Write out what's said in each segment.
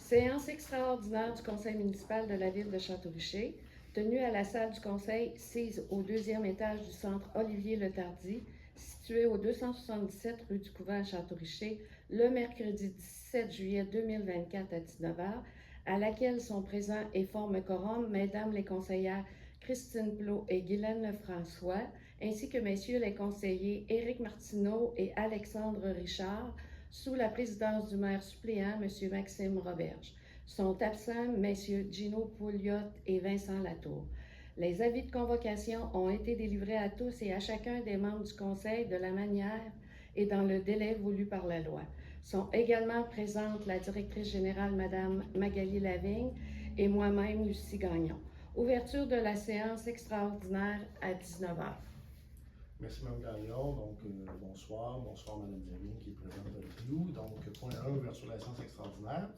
Séance extraordinaire du conseil municipal de la ville de Château-Richer, tenue à la salle du conseil sise au deuxième étage du centre Olivier-Letardy, situé au 277 rue du Couvent à Château-Richer, le mercredi 17 juillet 2024 à 19h, à laquelle sont présents et forment quorum mesdames les conseillères Christine Plot et Guylaine Lefrançois, ainsi que messieurs les conseillers Éric Martineau et Alexandre Richard, sous la présidence du maire suppléant, M. Maxime Roberge. Sont absents M. Gino Pouliot et Vincent Latour. Les avis de convocation ont été délivrés à tous et à chacun des membres du conseil de la manière et dans le délai voulu par la loi. Sont également présentes la directrice générale, Mme Magali Lavigne, et moi-même, Lucie Gagnon. Ouverture de la séance extraordinaire à 19h. Merci Mme Gagnon. Donc, bonsoir. Bonsoir Mme Lavigne qui est présente avec nous. Donc, point 1, ouverture de la séance extraordinaire.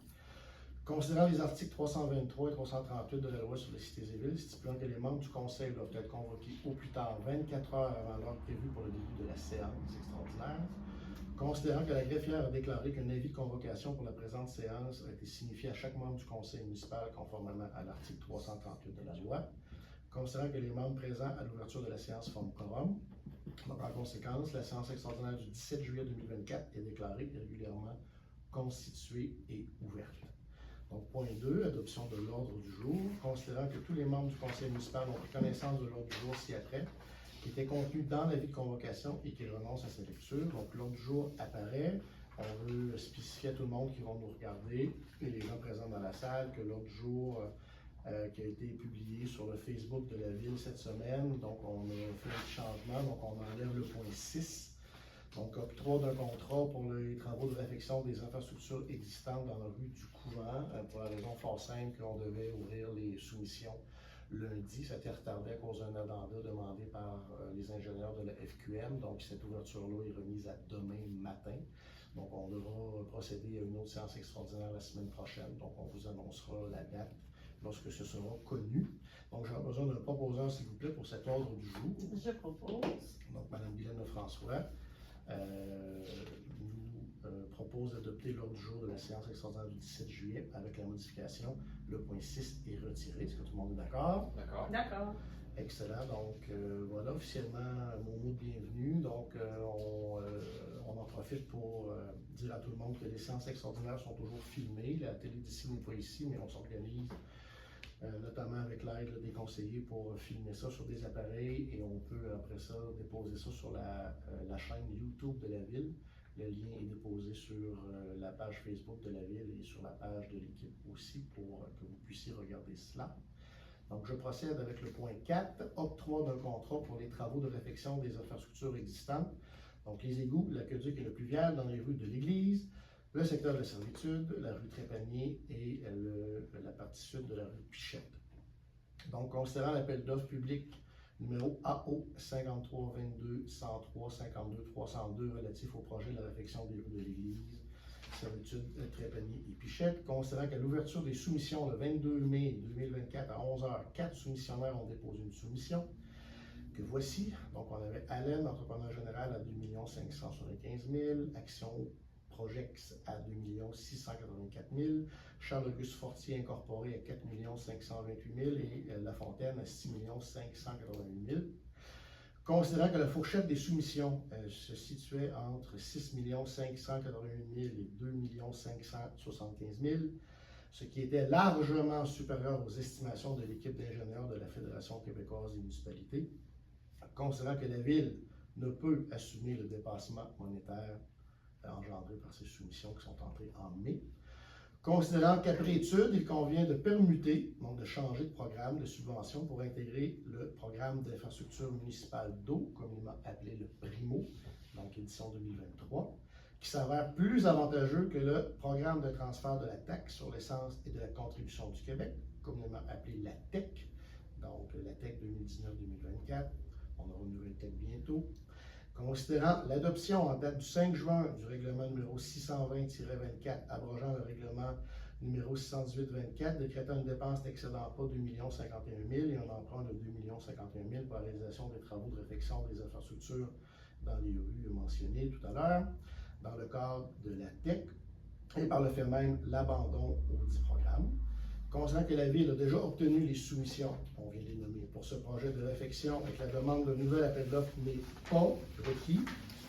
Considérant les articles 323 et 338 de la loi sur les cités et villes, stipulant que les membres du conseil doivent être convoqués au plus tard 24 heures avant l'heure prévue pour le début de la séance extraordinaire. Considérant que la greffière a déclaré qu'un avis de convocation pour la présente séance a été signifié à chaque membre du conseil municipal conformément à l'article 338 de la loi. Considérant que les membres présents à l'ouverture de la séance forment quorum. Donc, en conséquence, la séance extraordinaire du 17 juillet 2024 est déclarée régulièrement constituée et ouverte. Donc, point 2, adoption de l'ordre du jour. Considérant que tous les membres du conseil municipal ont pris connaissance de l'ordre du jour ci-après, qui était contenu dans l'avis de convocation et qui renonce à sa lecture. Donc, l'ordre du jour apparaît. On veut spécifier à tout le monde qui vont nous regarder et les gens présents dans la salle que l'ordre du jour qui a été publié sur le Facebook de la ville cette semaine. Donc, on a fait un petit changement. Donc, on enlève le point 6. Donc, octroi d'un contrat pour les travaux de réfection des infrastructures existantes dans la rue du Couvent, pour la raison fort simple qu'on devait ouvrir les soumissions lundi. Ça a été retardé à cause d'un addenda demandé par les ingénieurs de la FQM. Donc, cette ouverture-là est remise à demain matin. Donc, on devra procéder à une autre séance extraordinaire la semaine prochaine. Donc, on vous annoncera la date lorsque ce sera connu. Donc, j'aurai besoin d'un proposeur, s'il vous plaît, pour cet ordre du jour. Je propose. Donc, Mme Guylaine Lefrançois nous propose d'adopter l'ordre du jour de la séance extraordinaire du 17 juillet avec la modification. Le point 6 est retiré. Est-ce que tout le monde est d'accord? D'accord. D'accord. Excellent. Donc, voilà, officiellement, mon mot de bienvenue. Donc, on en profite pour dire à tout le monde que les séances extraordinaires sont toujours filmées. La télé d'ici n'est pas ici, mais on s'organise notamment avec l'aide des conseillers pour filmer ça sur des appareils et on peut après ça déposer ça sur la chaîne YouTube de la ville. Le lien est déposé sur la page Facebook de la ville et sur la page de l'équipe aussi pour que vous puissiez regarder cela. Donc, je procède avec le point 4, octroi d'un contrat pour les travaux de réfection des infrastructures existantes. Donc, les égouts, l'aqueduc et le pluvial dans les rues de l'église, le secteur de la servitude, la rue Trépanier et la partie sud de la rue Pichette. Donc, considérant l'appel d'offres public numéro AO 5322 103 52 302 relatif au projet de la réfection des rues de l'église, servitude, Trépanier et Pichette, considérant qu'à l'ouverture des soumissions le 22 mai 2024 à 11h, 4 soumissionnaires ont déposé une soumission. Que voici. Donc, on avait Allen, entrepreneur général, à 2 575 000, Action Projex à 2 684 000, Charles-Auguste Fortier incorporé à 4 528 000 et La Fontaine à 6 588 000. Considérant que la fourchette des soumissions se situait entre 6 588 000 et 2 575 000, ce qui était largement supérieur aux estimations de l'équipe d'ingénieurs de la Fédération québécoise des municipalités, considérant que la Ville ne peut assumer le dépassement monétaire engendré par ces soumissions qui sont entrées en mai. Considérant qu'après étude, il convient de permuter, donc de changer de programme de subvention pour intégrer le programme d'infrastructure municipale d'eau, communément appelé le PRIMO, donc édition 2023, qui s'avère plus avantageux que le programme de transfert de la taxe sur l'essence et de la contribution du Québec, communément appelé la TEC, donc la TEC 2019-2024. On aura une nouvelle TEC bientôt. Considérant l'adoption en date du 5 juin du règlement numéro 620-24, abrogeant le règlement numéro 618-24, décrétant une dépense n'excédant pas 2 051 000 et un emprunt de 2 051 000 pour la réalisation des travaux de réfection des infrastructures dans les rues mentionnées tout à l'heure, dans le cadre de la TEC, et par le fait même l'abandon au dit programme. Considérant que la Ville a déjà obtenu les soumissions, on vient de les nommer, pour ce projet de réfection et que la demande de nouvel appel d'offres n'est pas requis,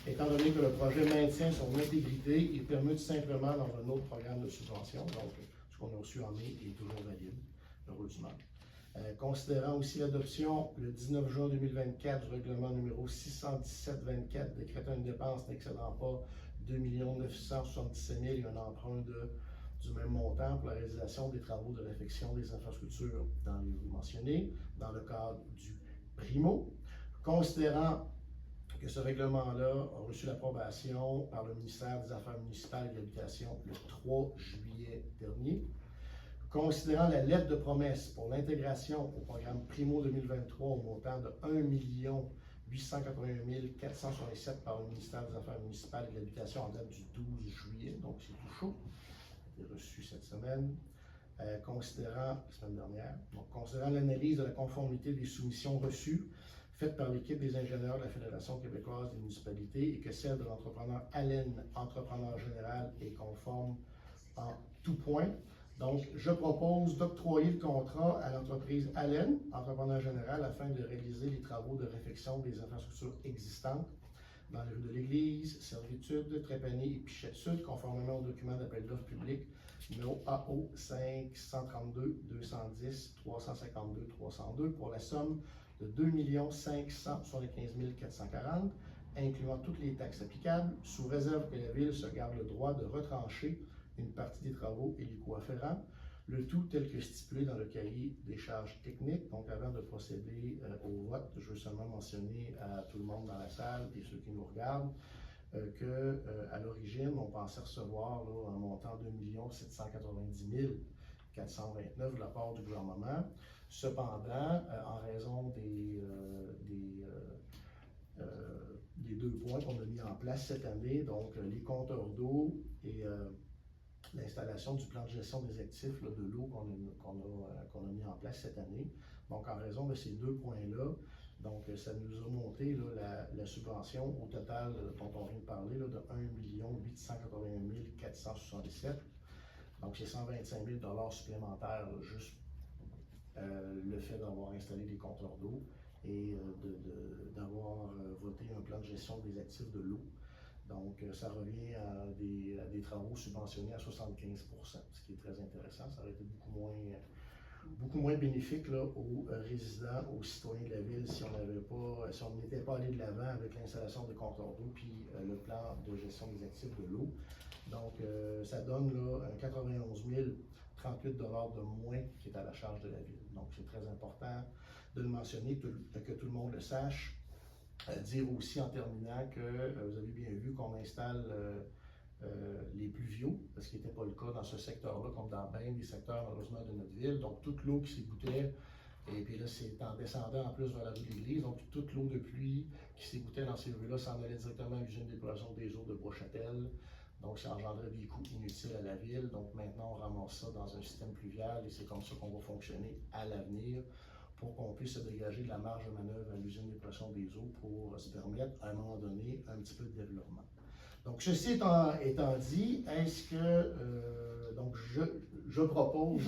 étant donné que le projet maintient son intégrité et permute simplement dans un autre programme de subvention, donc ce qu'on a reçu en mai est toujours valide, heureusement. Considérant aussi l'adoption le 19 juin 2024 du règlement numéro 617-24 décrétant une dépense n'excédant pas 2 977 000 et un emprunt du même montant pour la réalisation des travaux de réfection des infrastructures dans les rues mentionnées, dans le cadre du Primo. Considérant que ce règlement-là a reçu l'approbation par le ministère des Affaires municipales et de l'Habitation le 3 juillet dernier. Considérant la lettre de promesse pour l'intégration au programme Primo 2023 au montant de 1 881 467 par le ministère des Affaires municipales et de l'Habitation en date du 12 juillet, donc c'est tout chaud, c'est reçu cette semaine. La semaine dernière, donc considérant l'analyse de la conformité des soumissions reçues faites par l'équipe des ingénieurs de la Fédération québécoise des municipalités et que celle de l'entrepreneur Allen, entrepreneur général, est conforme en tout point. Donc, je propose d'octroyer le contrat à l'entreprise Allen, entrepreneur général, afin de réaliser les travaux de réfection des infrastructures existantes dans les rues de l'Église, Servitude, Trépanier et Pichette Sud, conformément au document d'appel d'offres public numéro AO 532 210 352 302 pour la somme de 2 575 440, incluant toutes les taxes applicables, sous réserve que la Ville se garde le droit de retrancher une partie des travaux et les coûts afférents, le tout tel que stipulé dans le cahier des charges techniques. Donc, avant de procéder au vote, je veux seulement mentionner à tout le monde dans la salle et ceux qui nous regardent qu'à l'origine, on pensait recevoir là, un montant de 2 790 429 de la part du gouvernement. Cependant, en raison des 2 points qu'on a mis en place cette année, donc les compteurs d'eau et l'installation du plan de gestion des actifs là, de l'eau qu'on a mis en place cette année. Donc, en raison de ces 2 points-là, donc ça nous a monté là, la subvention au total dont on vient de parler là, de 1 881 467. Donc, c'est 125 000 supplémentaires là, juste le fait d'avoir installé des compteurs d'eau et d'avoir voté un plan de gestion des actifs de l'eau. Donc, ça revient à des travaux subventionnés à 75 %, ce qui est très intéressant. Ça aurait été beaucoup moins bénéfique là, aux résidents, aux citoyens de la ville si on n'était pas allé de l'avant avec l'installation des compteurs d'eau puis le plan de gestion des actifs de l'eau. Donc, ça donne là, 91 038 $ de moins qui est à la charge de la ville. Donc, c'est très important de le mentionner, que tout le monde le sache. Dire aussi en terminant que vous avez bien vu qu'on installe les pluviaux, parce qu'il n'était pas le cas dans ce secteur-là, comme dans bien des secteurs malheureusement de notre ville. Donc toute l'eau qui s'égouttait, et puis là c'est en descendant en plus vers la rue de l'Église, donc toute l'eau de pluie qui s'égouttait dans ces rues-là s'en allait directement à l'usine d'épuration des eaux de Bois-Châtel. Donc ça engendrait des coûts inutiles à la ville. Donc maintenant on ramasse ça dans un système pluvial et c'est comme ça qu'on va fonctionner à l'avenir, pour qu'on puisse se dégager de la marge de manœuvre à l'usine d'épuration des eaux pour se permettre, à un moment donné, un petit peu de développement. Donc, ceci étant dit, est-ce que, donc je propose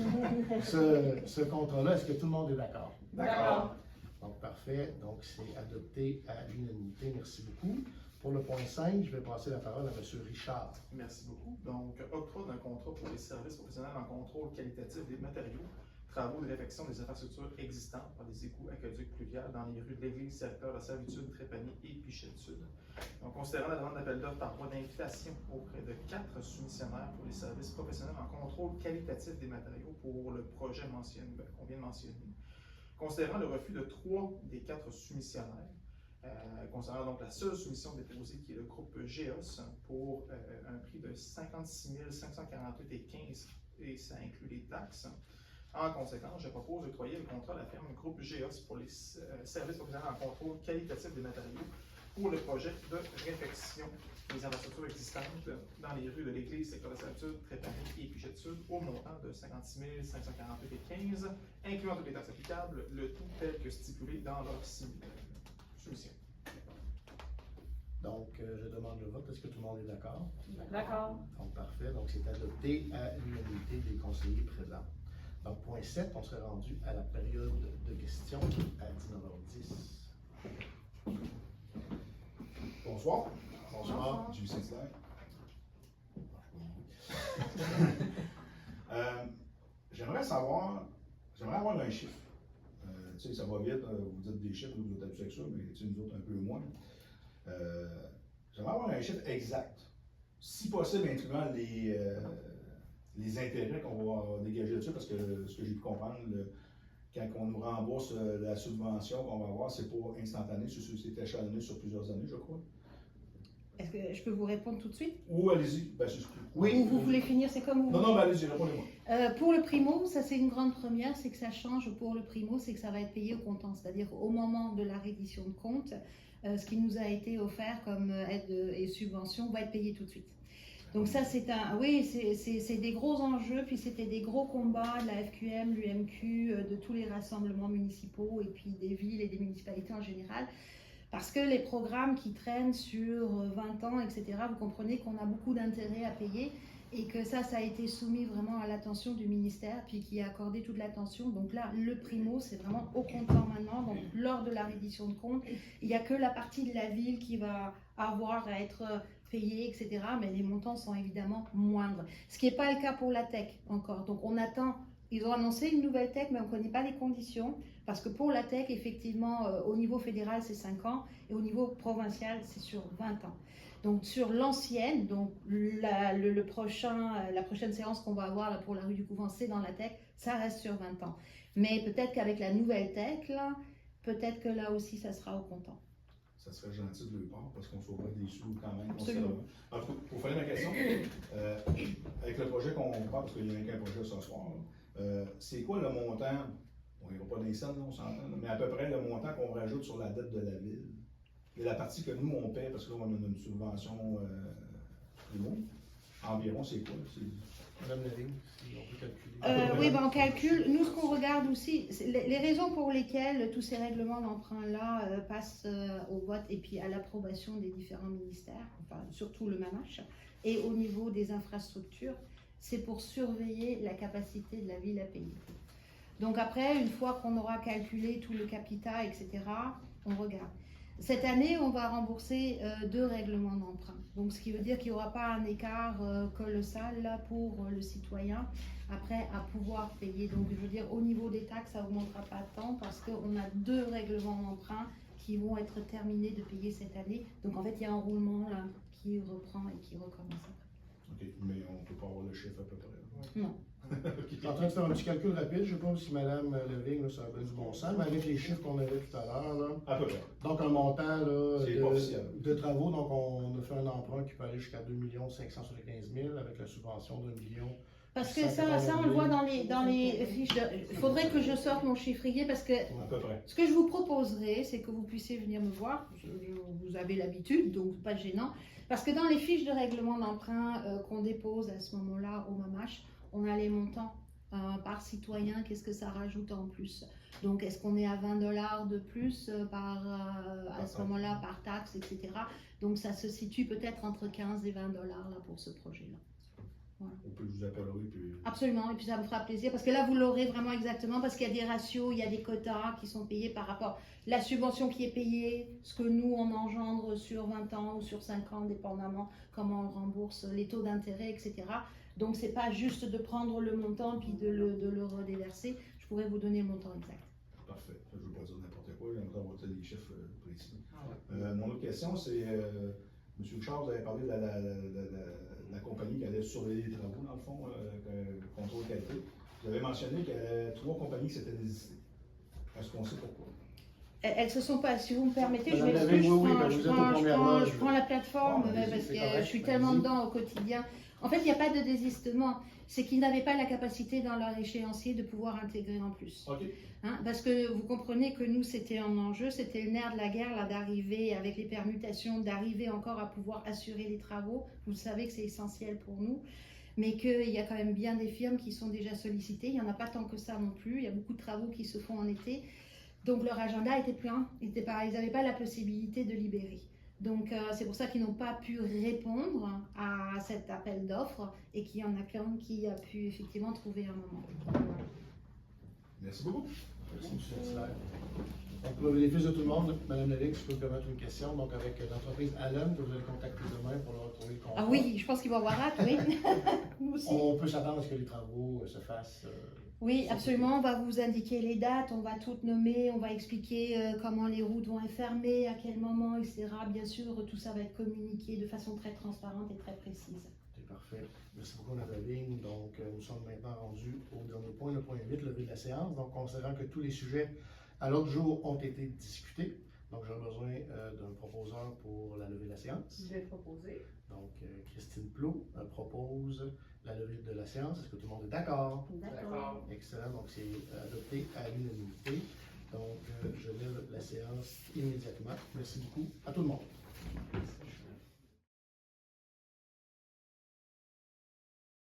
ce contrat-là, est-ce que tout le monde est d'accord? D'accord. Donc, parfait. Donc, c'est adopté à l'unanimité. Merci beaucoup. Pour le point 5, je vais passer la parole à M. Richard. Merci beaucoup. Donc, octroi d'un contrat pour les services professionnels en contrôle qualitatif des matériaux, travaux de réfection des infrastructures existantes par des égouts aqueducs pluviales dans les rues de l'Église, secteur de Servitude, Trépanier et Pichette Sud. Donc, considérant la demande d'appel d'offres par voie d'invitation auprès de 4 soumissionnaires pour les services professionnels en contrôle qualitatif des matériaux pour le projet qu'on vient de mentionner. Considérant le refus de 3 des 4 soumissionnaires, concernant donc la seule soumission déposée qui est le groupe GEOS pour un prix de 56 548,15 et ça inclut les taxes. En conséquence, je propose d'octroyer le contrat à la firme groupe GEOS pour les services professionnels en contrôle qualitatif des matériaux pour le projet de réfection des infrastructures existantes dans les rues de l'Église, secteur de Servitude, Trépanier et Pichette Sud au montant de 56 548,15, incluant toutes les taxes applicables, le tout tel que stipulé dans leur soumission. Donc, je demande le vote. Est-ce que tout le monde est d'accord? D'accord. Donc, parfait. Donc, c'est adopté à l'unanimité des conseillers présents. Donc, point 7, on serait rendu à la période de questions à 19h10. Bonsoir. Bonsoir. Jules Saint-Hilaire. J'aimerais avoir un chiffre. Tu sais, ça va vite, vous dites des chiffres, vous êtes habitués avec ça, mais tu sais, nous autres un peu moins. J'aimerais avoir un chiffre exact. Si possible, incluant les intérêts qu'on va dégager dessus, parce que ce que j'ai pu comprendre, quand on nous rembourse la subvention qu'on va avoir, c'est pas instantané, c'est échelonné sur plusieurs années, je crois. Est-ce que je peux vous répondre tout de suite? Ou allez-y. Oui. Ou vous voulez finir, c'est comme vous Non, mais allez-y, répondez-moi. Pour le primo, ça c'est une grande première, c'est que ça change pour le primo, c'est que ça va être payé au comptant, c'est-à-dire au moment de la reddition de compte, ce qui nous a été offert comme aide et subvention va être payé tout de suite. Donc ça c'est des gros enjeux, puis c'était des gros combats de la FQM, l'UMQ, de tous les rassemblements municipaux et puis des villes et des municipalités en général. Parce que les programmes qui traînent sur 20 ans, etc., vous comprenez qu'on a beaucoup d'intérêts à payer et que ça a été soumis vraiment à l'attention du ministère, puis qui a accordé toute l'attention. Donc là, le primo, c'est vraiment au comptant maintenant. Donc lors de la reddition de compte, il n'y a que la partie de la ville qui va avoir à être payée, etc., mais les montants sont évidemment moindres. Ce qui n'est pas le cas pour la tech encore. Donc on attend. Ils ont annoncé une nouvelle tech, mais on ne connaît pas les conditions. Parce que pour la tech, effectivement, au niveau fédéral, c'est 5 ans. Et au niveau provincial, c'est sur 20 ans. Donc sur l'ancienne, donc la prochaine séance qu'on va avoir là, pour la rue du Couvent, c'est dans la tech, ça reste sur 20 ans. Mais peut-être qu'avec la nouvelle tech, là, peut-être que là aussi, ça sera au comptant. Ça serait gentil de le part parce qu'on sauverait des sous quand même. Absolument. En tout cas, pour finir ma question, avec le projet qu'on parle, parce qu'il n'y a qu'un projet ce soir, c'est quoi le montant, on n'ira pas dans les scènes, on s'entend, mais à peu près le montant qu'on rajoute sur la dette de la ville? Et la partie que nous, on paie, parce que là, on a une subvention primo, environ, c'est quoi? Madame Leving, si on peut calculer. Oui, ben, on calcule. Nous, ce qu'on regarde aussi, les raisons pour lesquelles tous ces règlements d'emprunt-là passent au vote et puis à l'approbation des différents ministères, enfin, surtout le MAMACH, et au niveau des infrastructures, c'est pour surveiller la capacité de la ville à payer. Donc après, une fois qu'on aura calculé tout le capital, etc., on regarde. Cette année, on va rembourser 2 règlements d'emprunt. Donc, ce qui veut dire qu'il n'y aura pas un écart colossal là, pour le citoyen après à pouvoir payer. Donc, je veux dire, au niveau des taxes, ça n'augmentera pas tant parce qu'on a 2 règlements d'emprunt qui vont être terminés de payer cette année. Donc, en fait, il y a un roulement là qui reprend et qui recommence après. OK, mais on ne peut pas avoir le chiffre à peu près. Non. Je suis en train de faire un petit calcul rapide. Je ne sais pas si Mme Leving, là, ça a bien du bon sens, mais avec les chiffres qu'on avait tout à l'heure, là, À peu près. donc un montant là, C'est pas officiel. de travaux, donc on a fait un emprunt qui peut aller jusqu'à 2 575 000 avec la subvention d'1 million. Parce que ça on le voit dans les fiches de... Il faudrait que je sorte mon chiffrier parce que À peu près. ce que je vous proposerai, c'est que vous puissiez venir me voir. Vous avez l'habitude, donc pas gênant. Parce que dans les fiches de règlement d'emprunt qu'on dépose à ce moment-là au MAMACH, on a les montants par citoyen, qu'est-ce que ça rajoute en plus. Donc est-ce qu'on est à 20 $ de plus à ce moment-là par taxe, etc. Donc ça se situe peut-être entre 15 et 20 $ là, pour ce projet-là. Voilà. On peut vous appeler puis... Absolument, et puis ça me fera plaisir parce que là vous l'aurez vraiment exactement parce qu'il y a des ratios, il y a des quotas qui sont payés par rapport à la subvention qui est payée, ce que nous on engendre sur 20 ans ou sur 5 ans, dépendamment comment on rembourse, les taux d'intérêt, etc. Donc c'est pas juste de prendre le montant puis de le redéverser, je pourrais vous donner le montant exact. Parfait, je ne veux pas dire n'importe quoi, j'aimerais avoir des chiffres précis. Mon autre question, c'est, M. Richard, vous avez parlé de la compagnie qui allait surveiller les travaux, dans le fond, contrôle qualité. Vous avez mentionné qu'il y avait 3 compagnies qui s'étaient désistées. Est-ce qu'on sait pourquoi? Elles se sont pas, si vous me permettez, je Madame m'excuse, David, je prends la plateforme parce que je suis tellement dedans au quotidien. En fait, il n'y a pas de désistement. C'est qu'ils n'avaient pas la capacité dans leur échéancier de pouvoir intégrer en plus. OK. Hein, parce que vous comprenez que nous, c'était un enjeu, c'était le nerf de la guerre, là, d'arriver avec les permutations, d'arriver encore à pouvoir assurer les travaux. Vous savez que c'est essentiel pour nous. Mais qu'il y a quand même bien des firmes qui sont déjà sollicitées. Il n'y en a pas tant que ça non plus. Il y a beaucoup de travaux qui se font en été. Donc leur agenda était plein. Ils n'avaient pas la possibilité de libérer. Donc, c'est pour ça qu'ils n'ont pas pu répondre à cet appel d'offres et qu'il y en a qu'un qui a pu effectivement trouver un moment. Voilà. Merci beaucoup. Merci, M. Hilaire. Donc, pour le bénéfice de tout le monde, Mme Lalique, je peux me permettre une question. Donc, avec l'entreprise Allen, que vous allez contacter demain pour leur retrouver le contrat. Ah oui, je pense qu'il va avoir hâte, oui. Nous aussi. On peut s'attendre à ce que les travaux se fassent. Oui, absolument. On va vous indiquer les dates, on va toutes nommer, on va expliquer comment les routes vont être fermées, à quel moment, etc. Bien sûr, tout ça va être communiqué de façon très transparente et très précise. C'est parfait. Merci beaucoup, Mme Lavigne. Donc, nous sommes maintenant rendus au dernier point, le point 8, levé de la séance. Donc, considérant que tous les sujets à l'autre jour ont été discutés, donc j'aurai besoin d'un proposeur pour la levée de la séance. Je vais proposer. Donc, Christine Plot propose la levée de la séance. Est-ce que tout le monde est d'accord? D'accord. Excellent. Donc, c'est adopté à l'unanimité. Donc, je lève la séance immédiatement. Merci beaucoup à tout le monde.